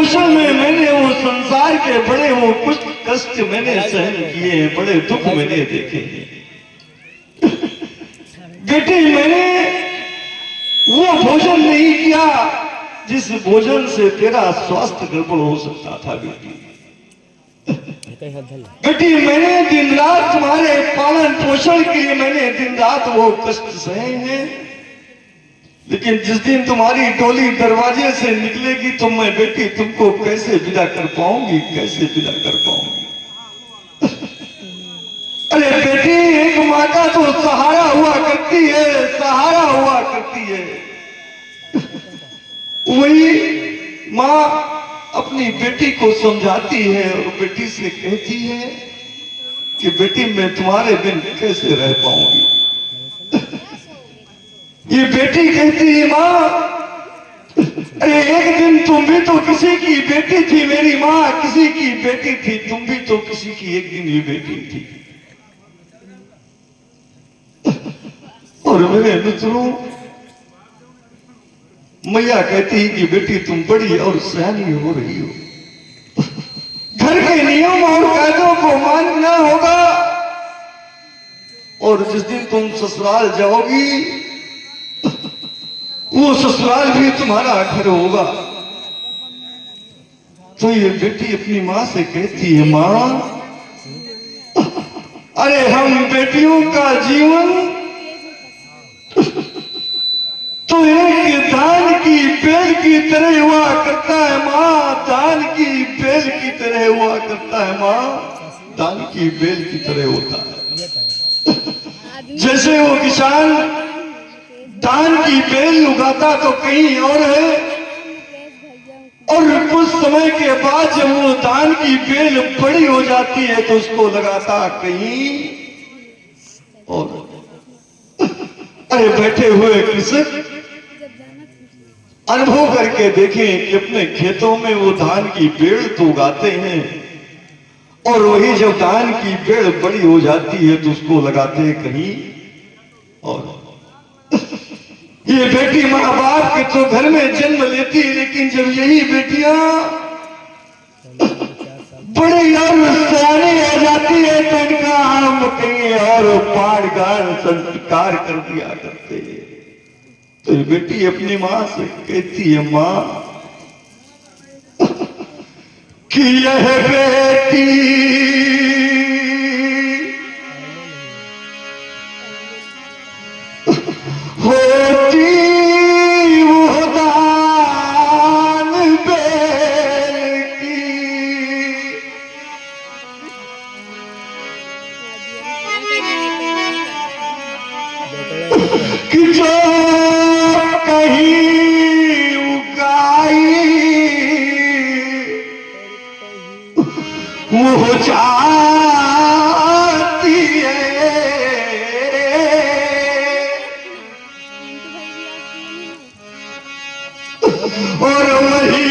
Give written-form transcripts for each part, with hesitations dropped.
पोषण में मैंने वो संसार के बड़े वो कुछ कष्ट मैंने सहन किए, बड़े दुख मैंने देखे। बेटी मैंने वो भोजन नहीं किया जिस भोजन से तेरा स्वास्थ्य गड़बड़ हो सकता था। बेटी मैंने दिन रात तुम्हारे पालन पोषण के लिए मैंने दिन रात वो कष्ट सहे हैं, लेकिन जिस दिन तुम्हारी डोली दरवाजे से निकलेगी तो मैं बेटी तुमको कैसे विदा कर पाऊंगी, कैसे विदा कर पाऊंगी। अरे बेटी एक माँ का तो सहारा हुआ करती है, सहारा हुआ करती है। वही माँ अपनी बेटी को समझाती है और बेटी से कहती है कि बेटी मैं तुम्हारे बिन कैसे रह पाऊंगी। ये बेटी कहती है माँ, अरे एक दिन तुम भी तो किसी की बेटी थी, मेरी माँ किसी की बेटी थी, तुम भी तो किसी की एक दिन ही बेटी थी। और मेरे मित्रों, मैया कहती है कि बेटी तुम बड़ी और सयानी हो रही हो, घर के नियम और कायदों को मानना होगा, और जिस दिन तुम ससुराल जाओगी वो ससुराल भी तुम्हारा घर होगा। तो ये बेटी अपनी माँ से कहती है माँ, अरे हम बेटियों का जीवन तो एक दान की बेल की तरह हुआ करता है माँ, दान की बेल की तरह हुआ करता है माँ, दान की बेल की तरह होता है। जैसे वो किसान धान की बेल उगाता तो कहीं और है, और कुछ समय के बाद जब वो धान की बेल बड़ी हो जाती है तो उसको लगाता कहीं और। अरे बैठे हुए कृषक अनुभव करके देखें कि अपने खेतों में वो धान की बेल तो उगाते हैं, और वही जब धान की बेल बड़ी हो जाती है तो उसको लगाते हैं कहीं और। ये बेटी माँ बाप के तो घर में जन्म लेती है, लेकिन जब यही बेटियां बड़ी और सयानी आ जाती है तो इनका हम कहीं और पाड़ गाड़ संस्कार कर दिया करते हैं। तो ये बेटी अपनी माँ से कहती है माँ कि यह बेटी कि जो कहीं उगाई वो जाती है, और वही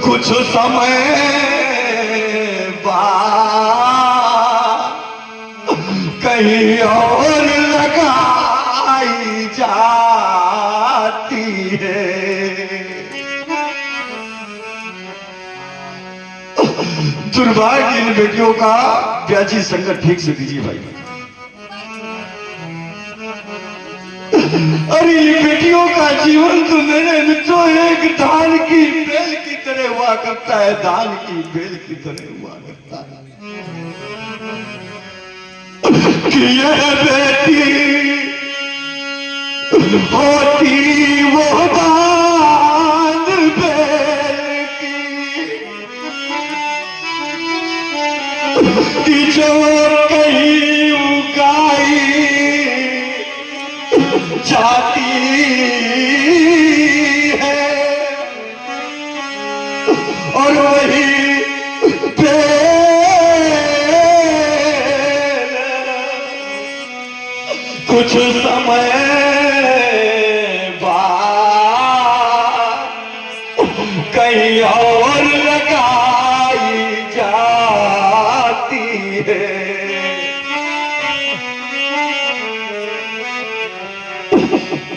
कुछ समय कहीं और लगाई जाती है। दुर्भाग्य इन बेटियों का ब्याजी संगत ठीक से दीजिए भाई। अरे ये बेटियों का जीवन तो मेरे मित्रों एक धान की बेल की तरह हुआ करता है, धान की बेल की तरह हुआ करता है। कि यह बेटी होती वो दान बेल की जो कहीं उगाई जाती है, और वही कुछ समय बाद कहीं और लगाई जाती है।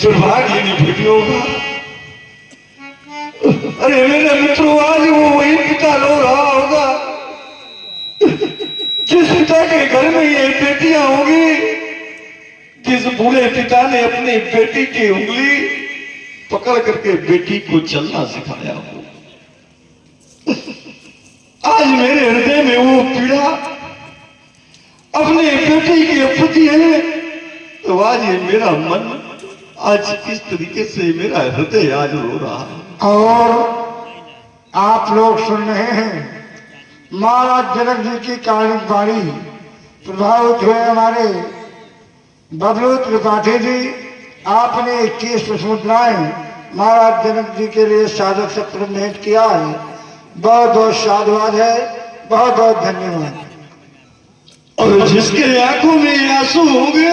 दुर्भाग्य निभृति होगा। अरे मेरे मित्रों, आज वो वही पिता रो रहा होगा जिस पिता के घर में ये बेटियां होंगी, जिस बूढ़े पिता ने अपनी बेटी की उंगली पकड़ करके बेटी को चलना सिखाया हो। आज मेरे हृदय में वो पीड़ा अपने बेटी के प्रति है, तो आज ये मेरा मन आज किस तरीके से मेरा हृदय आज रो रहा है। और आप लोग सुन रहे हैं महाराज जनक जी की कालिक बाणी प्रभावित हुए हमारे बबलू त्रिपाठी जी। आपने 21 मुद्राएं महाराज जनक जी के लिए साधक सत्र भेंट किया है। बहुत बहुत साधुवाद है, बहुत बहुत धन्यवाद। और जिसके आंखों में आंसू होंगे,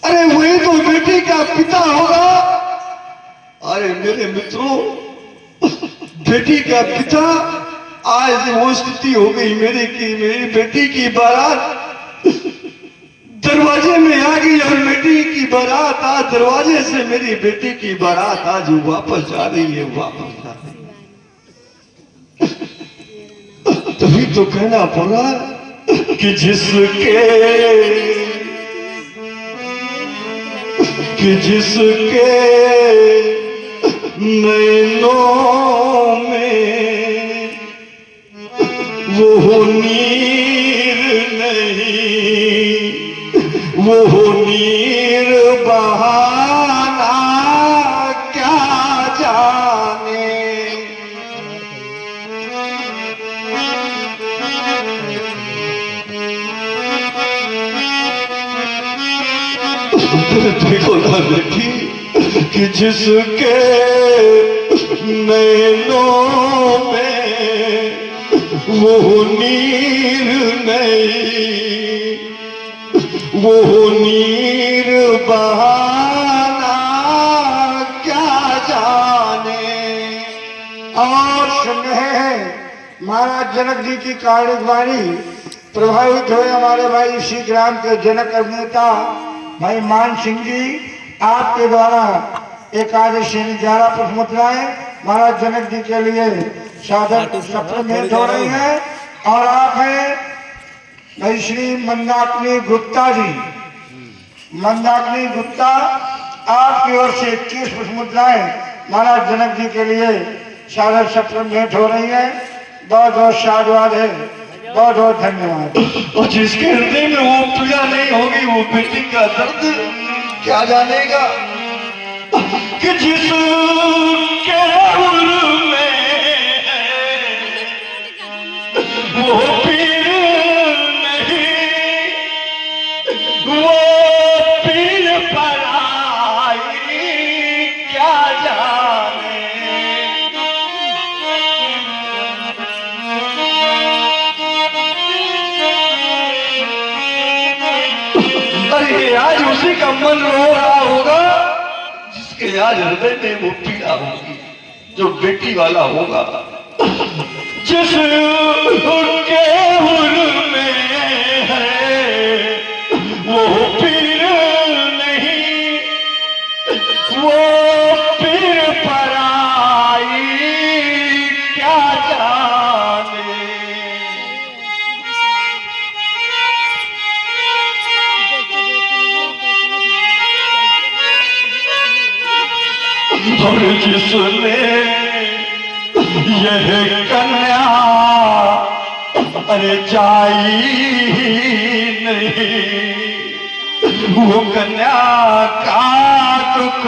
अरे वही तो बेटी का पिता होगा। अरे मेरे मित्रों, बेटी का पिता आज वो स्थिति हो गई मेरी बेटी की बारात दरवाजे में आ गई, और बेटी की बारात आज दरवाजे से मेरी बेटी की बारात आज वापस जा रही है, वापस जा रही है। तभी तो कहना पड़ा कि जिसके नैनों में वो नीर नहीं, वो नीर बहाना क्या जाने। देखो ना बेटी कि जिसके नैनों में वो नीर नहीं, वो नीर बहाना क्या जाने। और सुन रहे हैं महाराज जनक जी की कालिक बाणी प्रभावित हुए हमारे भाई इसी ग्राम के जनक अभिनेता भाई मान सिंह जी। आपके द्वारा एकादशी 11 पुष्पमुद्राएं महाराज जनक जी के लिए साधक सत्र भेंट हो रही है। और आप हैं भाई श्री मंदाकिनी गुप्ता जी। मंदाकिनी गुप्ता, आपकी ओर से 21 पुष्पमुद्राएं महाराज जनक जी के लिए साधक सत्र भेंट हो रही है। बहुत बहुत साधुवाद है, बहुत बहुत धन्यवाद। और जिसके हृदय में वो पीड़ा नहीं होगी, वो बेटी का दर्द क्या जानेगा। कि जिसके उर में वो पीर नहीं, वो पीर पराई क्या जाने। अरे आज उसी का मन रो रहा होगा जिसके आज हृदय में वो पीड़ा होगी, जो बेटी वाला होगा। जिसके उर में है वो पीर नहीं, वो पीर पराई क्या जाने। और जिसने यह कन्या अरे जाई नहीं, वो कन्या का दुख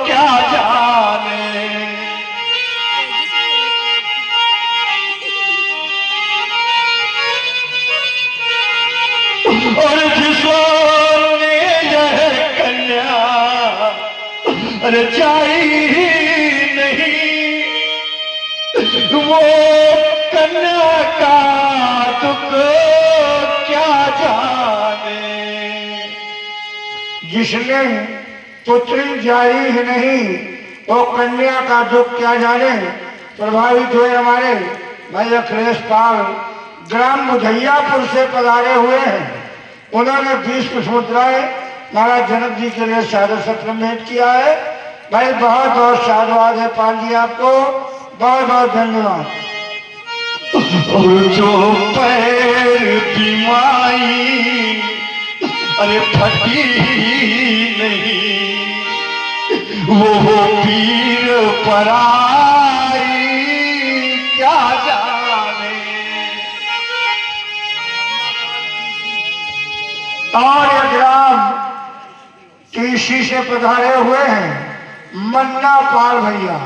क्या जाने। और जिसने यह कन्या अरे जाई नहीं, वो कन्या का दुख क्या जाने। जिसने पुत्री जाई ही नहीं, वो कन्या का दुख क्या जाने। प्रभावित हुए हमारे भाई अखिलेश पाल ग्राम मुझैयापुर से पधारे हुए हैं। उन्होंने 20 पुष्पमुद्राएं महाराज जनक जी के लिए सादर सत्र भेंट किया है। भाई बहुत बहुत साधुवाद है पाल जी आपको, बहुत बहुत धन्यवाद। और जो पैर बीमाई अरे फटी नहीं वो पीर पराई क्या जाने। और ये ग्राम टीसी से पधारे हुए हैं मन्ना पाल भैया,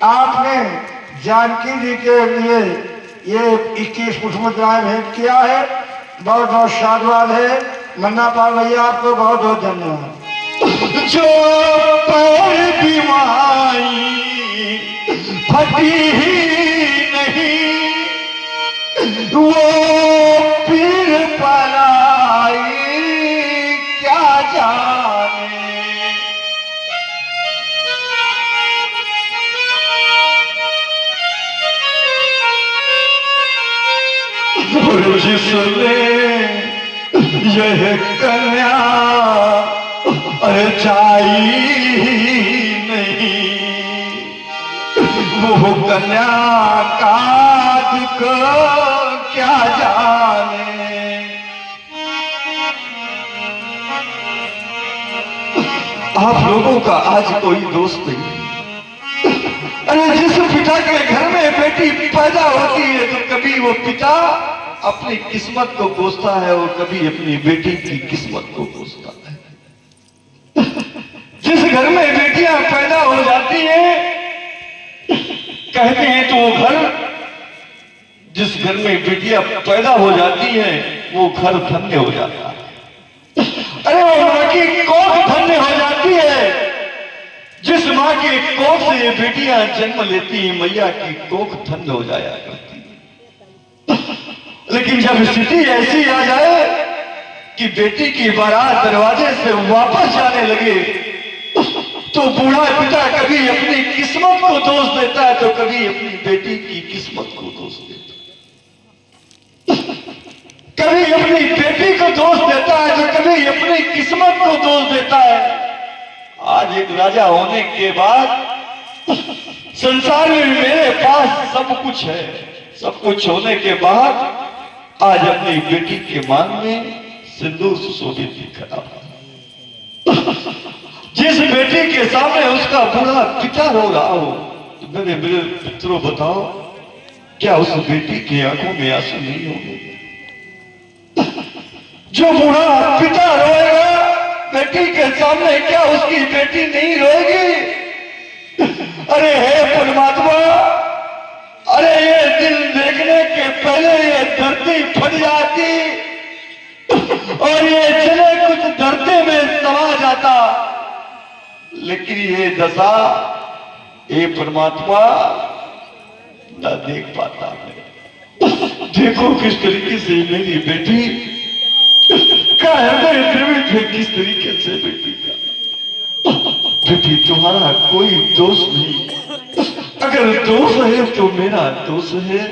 आपने जानकी जी के लिए ये 21 पुष्पमुद्राएं भेंट किया है, बहुत बहुत साधुवाद है। मन्ना पाल भैया आपको बहुत बहुत धन्यवाद। जो पैर बीमाई फटी ही नहीं वो पीर पराई क्या जाने। और जिसने यह कन्या अरे चाही नहीं वो कन्या का दुख क्या जाने। आप लोगों का आज कोई दोस्त नहीं। अरे जिस पिता के घर में बेटी पैदा होती है तो कभी वो पिता अपनी किस्मत को कोसता है और कभी अपनी बेटी की किस्मत को कोसता है। जिस घर में बेटियां पैदा हो जाती हैं कहते हैं तो वो घर, जिस घर में बेटियां पैदा हो जाती हैं वो घर धन्य हो जाता है। अरे वो मां की कोख धन्य हो जाती है। जिस मां की कोख से ये बेटियां जन्म लेती हैं मैया की कोख धन्य हो जाया करती है। लेकिन जब स्थिति ऐसी आ जाए कि बेटी की बारात दरवाजे से वापस जाने लगे तो बूढ़ा पिता कभी अपनी किस्मत को दोष देता है तो कभी अपनी बेटी की किस्मत को दोष देता है। कभी अपनी बेटी को दोष देता है तो कभी अपनी किस्मत को दोष देता है। आज एक राजा होने के बाद संसार में मेरे पास सब कुछ है, सब कुछ होने के बाद आज अपनी बेटी के मांग में सिंदूर सुशोभित दिख रहा। जिस बेटी के सामने उसका बूढ़ा पिता रो रहा हो तो मेरे मित्रों बताओ क्या उस बेटी की आंखों में आंसू नहीं होंगे? जो बूढ़ा पिता रोएगा बेटी के सामने क्या उसकी बेटी नहीं रोएगी? अरे हे परमात्मा, अरे ये दिन देखने के पहले ये धरती फट जाती और ये चले कुछ धरती में समा जाता, लेकिन ये दशा ये परमात्मा न देख पाता है। देखो किस तरीके से मेरी बेटी का हृदय द्रवित है, किस तरीके से बेटी का। बेटी तुम्हारा कोई दोष नहीं, अगर दोष है तो मेरा दोष है,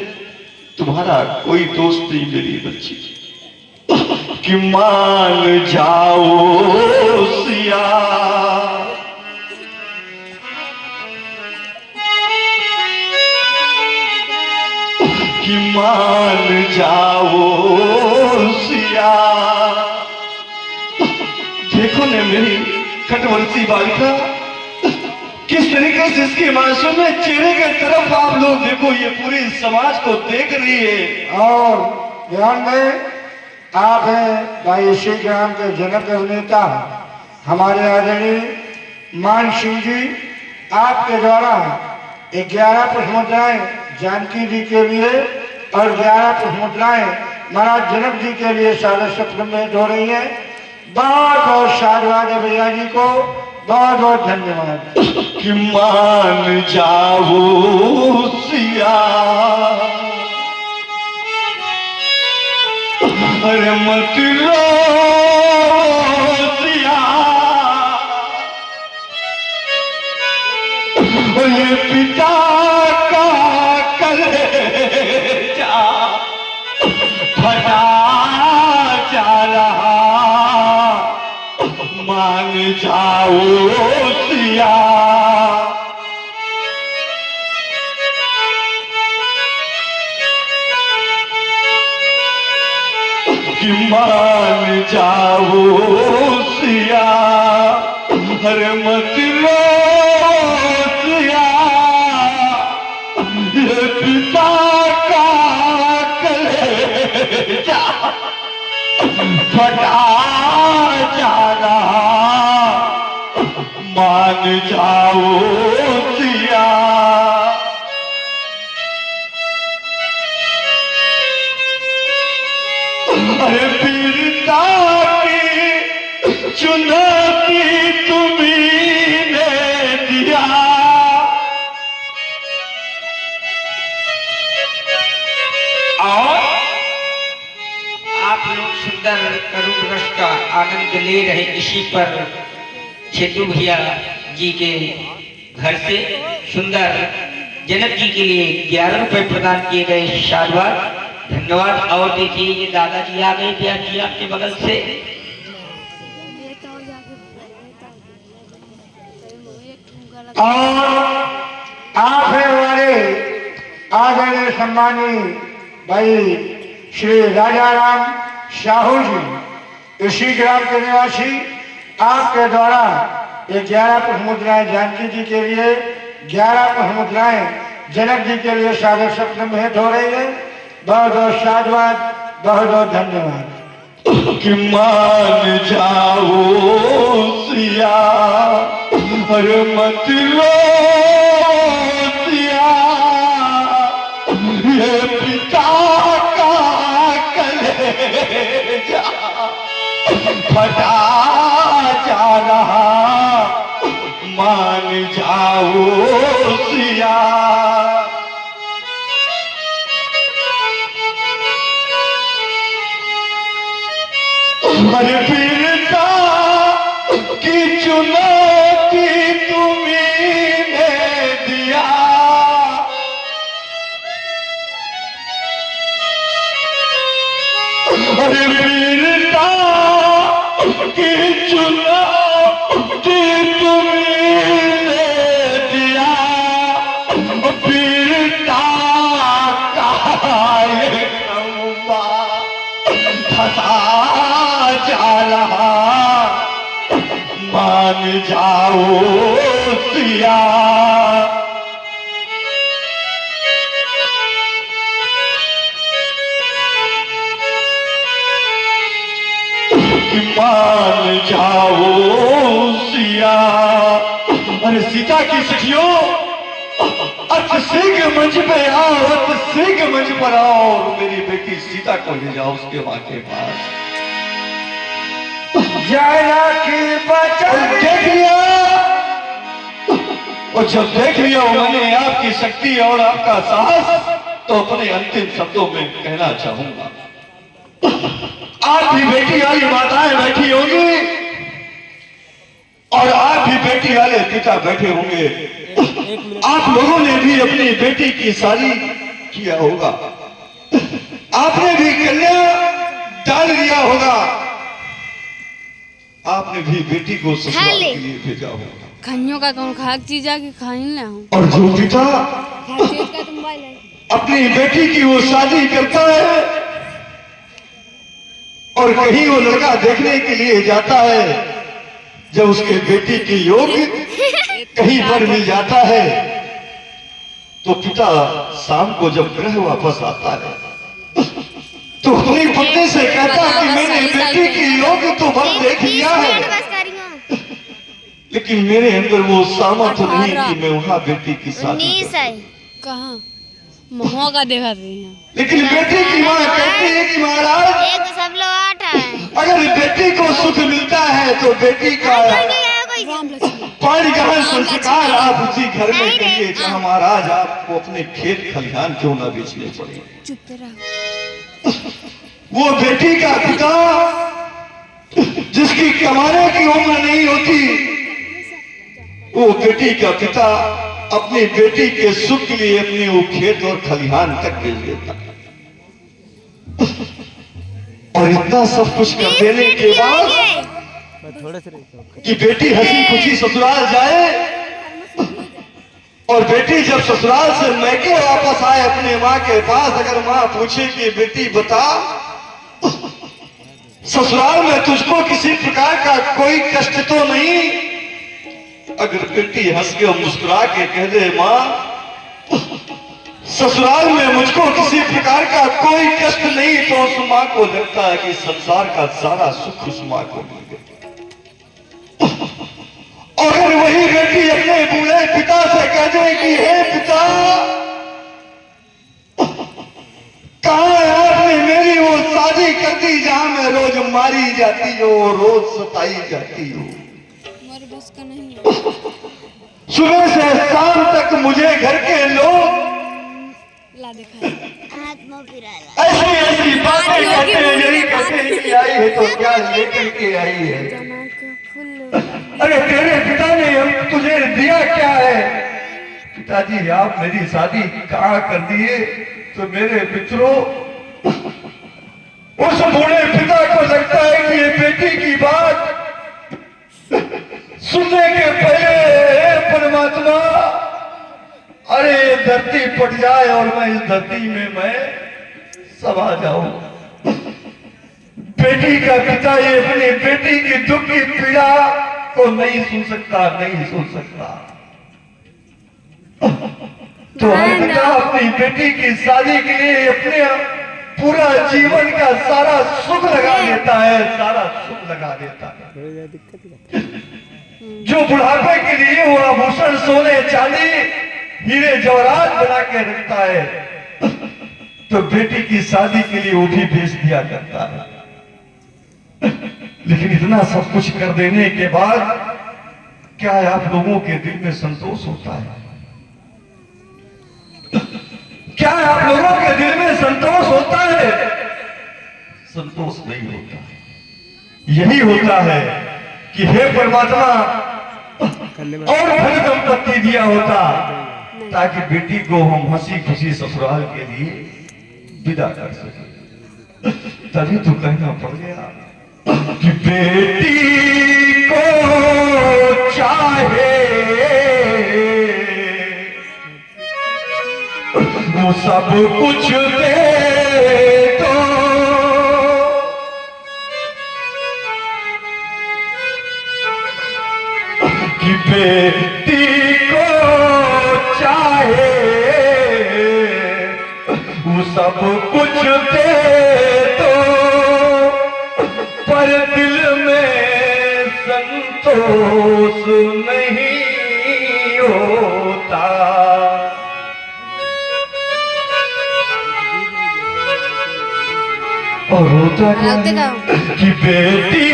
तुम्हारा कोई दोष नहीं मेरी बच्ची। कि मान जाओ सिया कि मान जाओ सिया। देखो ने मेरी खटवंशी बालिका किस तरीके से इसके मासूम चेहरे के तरफ आप लोग देखो, ये पूरी समाज को देख रही है। और ध्यान दें, आप हैं भाई इसी ग्राम के जनक अभिनेता हमारे आदरणीय मान सिंह जी, आपके द्वारा 11 पुष्पमुद्राएं जानकी जी के लिए और 11 पुष्पमुद्राएं महाराज जनक जी के लिए सादर सत्र में हो रही है। बहुत बहुत साधुवाद है भैया जी को, बहुत बहुत धन्यवाद। कि मान जाओ सिया अरे मत रो सिया, ये पिता का कलेजा फटा जा रहा, जाओ सिया, कि मान जाओ सिया, अरे मत रो सिया, ये पिता का कलेजा फटा जा रहा, मान जाओ सिया। अरे वीरता की चुनौती तुम्हीं ने दिया, और आप लोग सुंदर करुण रस का आनंद ले रहे, इसी पर छेतु भैया जी के घर से सुंदर जनक जी के लिए 11 रुपए प्रदान किए गए। शाबाश, धन्यवाद। और देखिए ये दादाजी आ गए ब्याह जी आपके बगल से। और आप है हमारे आदरणीय सम्मानी भाई श्री राजा राम साहू जी, इसी ग्राम के निवासी, आपके द्वारा ये 11 पुष्प मुद्राएं जानकी जी के लिए, 11 पुष्प मुद्राएं जनक जी के लिए सादर सप्तम भेंट हो रही है। बहुत बहुत साधुवाद, बहुत बहुत धन्यवाद। कि मान जाओ सिया, अरे मत रो सिया, ये पिता का कलेजा फटा जा रहा, मान जाओ सिया। अरे वीरता की चुनौती तुम्हीं ने दिया, अरे वीरता की चुनौती तुम्हीं ने दिया, वीरता का ये खंबा फटा जा रहा, मान जाओ सिया। कि मान जाओ सिया। अरे सीता की सखियों, अत शीघ्र मंच पे आओ, अत शीघ्र मंच पर आओ और मेरी बेटी सीता को ले जाओ उसके माँ के पास। जया की बचन देख लिया, और जब देख लिया मैंने आपकी शक्ति और आपका साहस, तो अपने अंतिम शब्दों में कहना चाहूंगा, आप भी बेटी वाली माताएं बैठी होंगी और आप भी बेटी वाले पिता बैठे होंगे। आप लोगों ने भी अपनी बेटी की शादी किया होगा, आपने भी कन्या डाल दिया होगा, आपने भी बेटी को ससुराल के लिए भेजा होगा। खाइयों का कौन खा चीज आके खाई ना हूँ। और जो पिता अपनी बेटी की वो शादी करता है और कहीं वो लड़का देखने के लिए जाता है, जब उसके बेटी के योग्य कहीं पर मिल जाता है, तो पिता शाम को जब गृह वापस आता है तो अपनी पत्नी से कहता कि मैंने बेटी की योग्य तो बस देख लिया है, लेकिन मेरे अंदर वो सामर्थ्य नहीं कि मैं वहां बेटी की शादी करूं। कहाँ महुआ का देखा रही हैं। लेकिन बेटी की माँ कहती है कि महाराज एक सब लोग 8 हैं। अगर बेटी को सुख मिलता है तो बेटी का राम लक्ष्मण पानी ग्रहण संस्कार आप उसी घर में करिए जहाँ महाराज आपको अपने खेत खलिहान क्यों ना बेचने पड़े। चुप रहो। वो बेटी का पिता जिसकी कमाने की उम्र नहीं होती, वो बेटी का पिता अपनी बेटी के सुख के लिए अपने वो खेत और खलिहान तक भेज देता। और इतना सब कुछ कर देने के बाद कि बेटी हंसी खुशी ससुराल जाए, और बेटी जब ससुराल से मैके वापस आए अपने माँ के पास, अगर माँ पूछे कि बेटी बता ससुराल में तुझको किसी प्रकार का कोई कष्ट तो नहीं, अगर बेटी हंस के और मुस्कुरा के कह दे माँ ससुराल में मुझको किसी प्रकार का कोई कष्ट नहीं, तो उस माँ को लगता है कि संसार का सारा सुख उस माँ को मिल गया। अगर वही बेटी अपने बूढ़े पिता से कह दे कि हे पिता कहाँ है आपने मेरी वो शादी कर दी जहां मैं रोज मारी जाती हो, रोज सताई जाती हो, हमारे बस का नहीं है। सुबह से शाम तक मुझे घर के लोग ला देखा ऐसी ऐसी बातें कहते हैं, यही कहते हैं कि आई है तो क्या लेकर के आई है। जना का फूल अरे तेरे पिता ने हम तुझे दिया क्या है? पिताजी आप मेरी शादी कहाँ कर दिए? तो मेरे मित्रों उस बूढ़े पिता को लगता है कि ये बेटी की बात सुनने के पहले हे परमात्मा अरे धरती फट जाए और मैं इस धरती में मैं समा जाऊं। बेटी का पिता ये अपनी बेटी की दुख की पीड़ा को नहीं सुन सकता, नहीं सुन सकता। तो हर पिता अपनी बेटी की शादी के लिए अपने पूरा जीवन का सारा सुख लगा देता है, सारा सुख लगा देता है। जो बुढ़ापे के लिए वो आभूषण सोने चांदी हीरे जवाहरात बना के रखता है, तो बेटी की शादी के लिए वो भी बेच दिया करता है। लेकिन इतना सब कुछ कर देने के बाद क्या आप लोगों के दिल में संतोष होता है? क्या आप लोगों के दिल में संतोष होता है? संतोष नहीं होता। यही होता है कि हे परमात्मा और धन संपत्ति दिया होता ताकि बेटी को हम हंसी खुशी ससुराल के लिए विदा कर सके। तभी तो कहना पड़ गया कि बेटी को चाहे वो सब कुछ दे दो, कि बेटी को चाहे वो सब कुछ दे दो, पर दिल में संतोष नहीं होता। और होता क्या है कि बेटी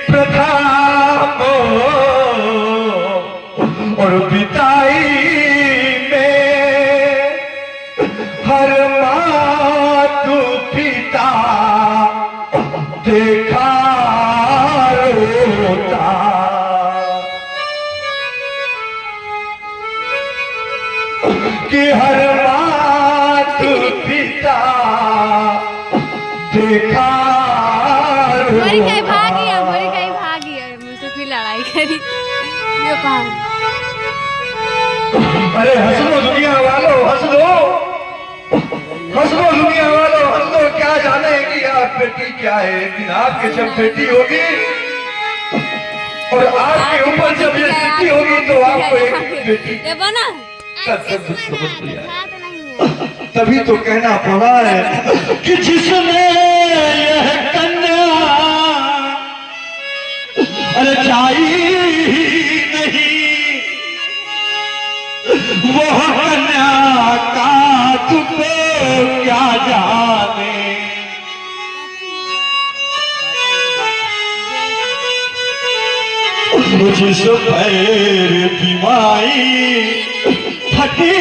प्रथम और बिताई में हर मातु पिता देखा रोता। कि हर मातु पिता देखा मरी कहीं भागी है मुझसे फिर लड़ाई करी। ये कहाँ? अरे हंस लो दुनिया वालों, हंस लो, हंस लो दुनिया वालों, हंस लो। क्या जाने कि आप बेटी क्या है? एक दिन आपके जब बेटी होगी और आपके ऊपर जब ये बेटी होगी तो आपको एक बेटी ये बना का सब कुछ समझ में आए। तभी तो कहना पड़ा है कि जिसने यह कन्या अरे चाहिए नहीं, वह कन्या का तुझको क्या जाने। जिस पैर की माई फटी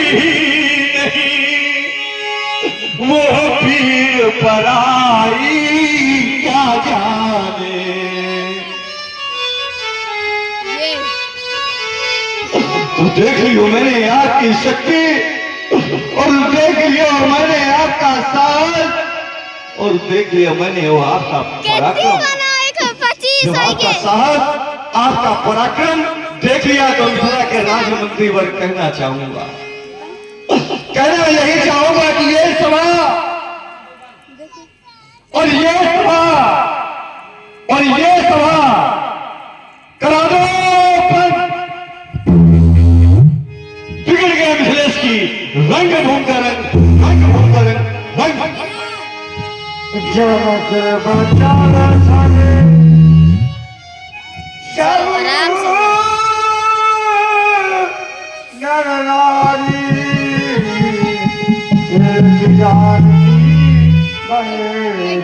नहीं, वो पीर पराई क्या जाने। तो देख लियो मैंने आपकी शक्ति, और देख लियो मैंने आपका साहस, और देख लियो मैंने वो आपका पराक्रम। जब सही आपका के साहस आपका पराक्रम देख लिया तो मिथिला के राजमंत्री वर्ग कहना चाहूंगा, कहना यही चाहूंगा कि ये सभा और ये सभा और ये सभा करा दो बिगड़ गए मिथिलेश की रंग भूमि का रंग भूमि का रंग जनक बचारा सारे आराम से। नर नारी एक जान की बने